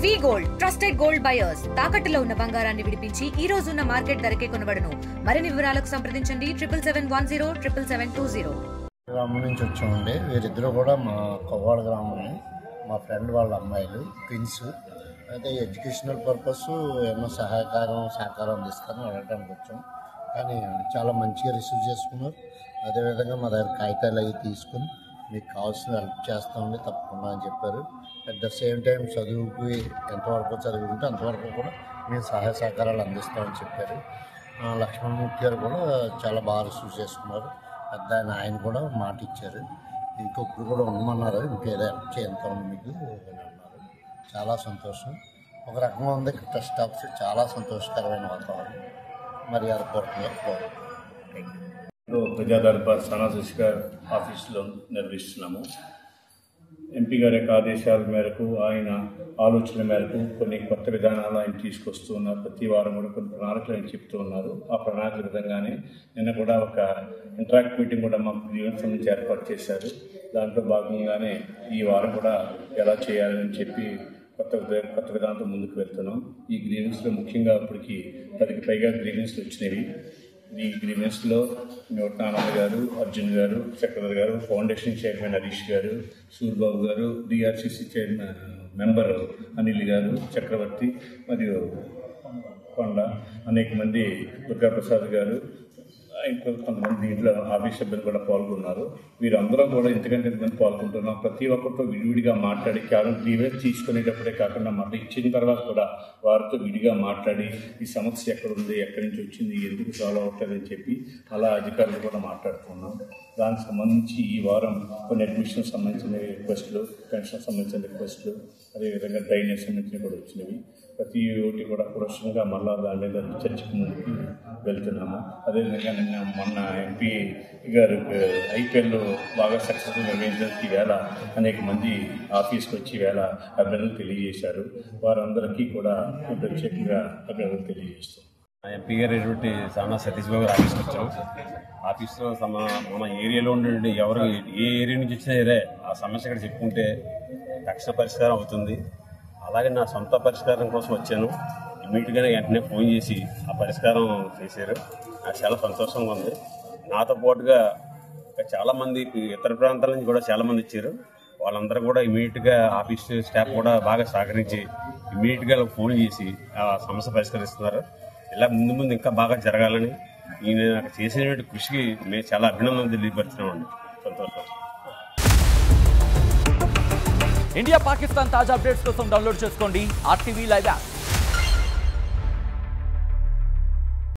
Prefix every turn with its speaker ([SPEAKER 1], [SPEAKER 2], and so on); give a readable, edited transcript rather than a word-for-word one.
[SPEAKER 1] వి gold trusted gold buyers తాకట్టులో ఉన్న బంగారాన్ని విడిపించి ఈ రోజు ఉన్న మార్కెట్ ధరకే కొనబడును. మరిన్ని వివరాలకు సంప్రదించండి 77107720.
[SPEAKER 2] గ్రామం నుంచి వచ్చామండి. వీరిద్దరూ కూడా మా కొవ్వాడ గ్రామం. మా ఫ్రెండ్ వాళ్ళ అమ్మాయిలు ట్విన్స్. అయితే ఎడ్యుకేషనల్ పర్పస్ ఏమో సహకారం తీసుకొని వెళ్ళడానికి వచ్చాం. కానీ చాలా మంచిగా రిసీవ్ చేసుకున్నారు. అదేవిధంగా మా దగ్గర కాగితాలు అవి తీసుకుని మీకు కావాల్సిన హెల్ప్ చేస్తామని తప్పకుండా అని చెప్పారు. అట్ ద సేమ్ టైం చదువుకి ఎంతవరకు చదువుకుంటే అంతవరకు కూడా మేము సహాయ సహకారాలు అందిస్తామని చెప్పారు. లక్ష్మణమూర్తి గారు కూడా చాలా బాగా రిసీవ్ చేసుకున్నారు. పెద్ద ఆయన కూడా మాట ఇచ్చారు. ఇంకొకరు కూడా ఉండమన్నారు, ఇంకేదో హెల్ప్ చేస్తామని మీకు అన్నారు. చాలా సంతోషం. ఒక రకంగా ఉంది ట్రస్ట్ ఆఫీస్. చాలా సంతోషకరమైన వాతావరణం. మర్యాదపూర్వకంగా
[SPEAKER 3] ప్రజా దర్బార్ సానా శశికర్ ఆఫీస్లో నిర్వహిస్తున్నాము. ఎంపీ గారి యొక్క ఆదేశాల మేరకు, ఆయన ఆలోచనల మేరకు కొన్ని కొత్త విధానాలు ఆయన తీసుకొస్తూ ఉన్నారు. ప్రతి వారం కూడా కొన్ని ప్రణాళికలు ఆయన చెప్తూ ఉన్నారు. ఆ ప్రణాళిక విధంగానే నిన్న కూడా ఒక ఇంటరాక్ట్ మీటింగ్ కూడా మాకు గ్రీవెన్స్ నుంచి ఏర్పాటు చేశారు. దాంట్లో భాగంగానే ఈ వారం కూడా ఎలా చేయాలని చెప్పి కొత్త విధానంతో ముందుకు వెళ్తున్నాం. ఈ గ్రీవెన్స్లో ముఖ్యంగా ఇప్పటికి 10కి పైగా గ్రీవెన్స్లు వచ్చినవి. ఈ గ్రీవెన్స్లో ఆనంద్ గారు, అర్జున్ గారు, చక్రధర్ గారు, ఫౌండేషన్ చైర్మన్ హరీష్ గారు, సూర్బాబు గారు, డిఆర్సిసి చైర్మన్ మెంబర్ అనిల్ గారు, చక్రవర్తి మరియు కొండ, అనేక మంది దుర్గాప్రసాద్ గారు, ఇంకా కొంతమంది దీంట్లో ఆఫీస్ సభ్యులు కూడా పాల్గొన్నారు. వీరందరూ కూడా ఎంతకంటే ఎంతమంది పాల్గొంటున్నాం. ప్రతి ఒక్కరితో విడివిడిగా మాట్లాడి కేవలం గ్రీవెన్స్ తీసుకునేటప్పుడే కాకుండా మళ్ళీ ఇచ్చిన తర్వాత కూడా వారితో విడిగా మాట్లాడి ఈ సమస్య ఎక్కడ ఉంది, ఎక్కడి నుంచి వచ్చింది, ఎందుకు సాల్వ్ అవుతుంది అని చెప్పి అలా అధికారులు కూడా మాట్లాడుతున్నాం. దానికి సంబంధించి ఈ వారం కొన్ని అడ్మిషన్ సంబంధించిన రిక్వెస్ట్లు, పెన్షన్ సంబంధించిన రిక్వెస్ట్లు, అదేవిధంగా డ్రైనేజ్ సంబంధించిన కూడా వచ్చినవి. ప్రతి ఒక్కటి కూడా పురుషంగా మళ్ళా దాని మీద చర్చకు ముందుకు వెళ్తున్నాము. అదేవిధంగా మొన్న ఎంపీ గారు ఐపీఎల్ బాగా సక్సెస్ఫుల్ నిర్వహించడానికి వేళ అనేక మంది ఆఫీస్కి వచ్చి వేళ అభినందనలు తెలియజేశారు. వారందరికీ కూడా ప్రత్యేకంగా అభినందనలు తెలియజేస్తాం.
[SPEAKER 4] ఎంపీ గారు సానా సతీష్ బాబు ఆఫీస్కి వచ్చాం. ఆఫీస్లో మన ఏరియాలో ఉండే ఎవరు ఏ ఏరియా నుంచి వచ్చినా సరే ఆ సమస్య ఇక్కడ చెప్పుకుంటే తక్షణ పరిష్కారం అవుతుంది. అలాగే నా సొంత పరిష్కారం కోసం వచ్చాను. ఇమ్మీడియట్గానే వెంటనే ఫోన్ చేసి ఆ పరిష్కారం చేశారు. నాకు చాలా సంతోషంగా ఉంది. నాతో పాటుగా చాలామంది ఇతర ప్రాంతాల నుంచి కూడా చాలామంది వచ్చారు. వాళ్ళందరూ కూడా ఇమ్మీడియట్గా ఆఫీస్ స్టాఫ్ కూడా బాగా సహకరించి ఇమ్మీడియట్గా ఫోన్ చేసి ఆ సమస్య పరిష్కరిస్తున్నారు. ఇలా ముందు ఇంకా బాగా జరగాలని నేను నాకు చేసినటువంటి కృషికి మేము చాలా అభినందనలు తెలియపరుస్తున్నామండి. సంతోషం.
[SPEAKER 5] ఇండియా పాకిస్తాన్ తాజా అప్డేట్స్ కోసం డౌన్లోడ్ చేసుకోండి RTV లైవ్ యాప్.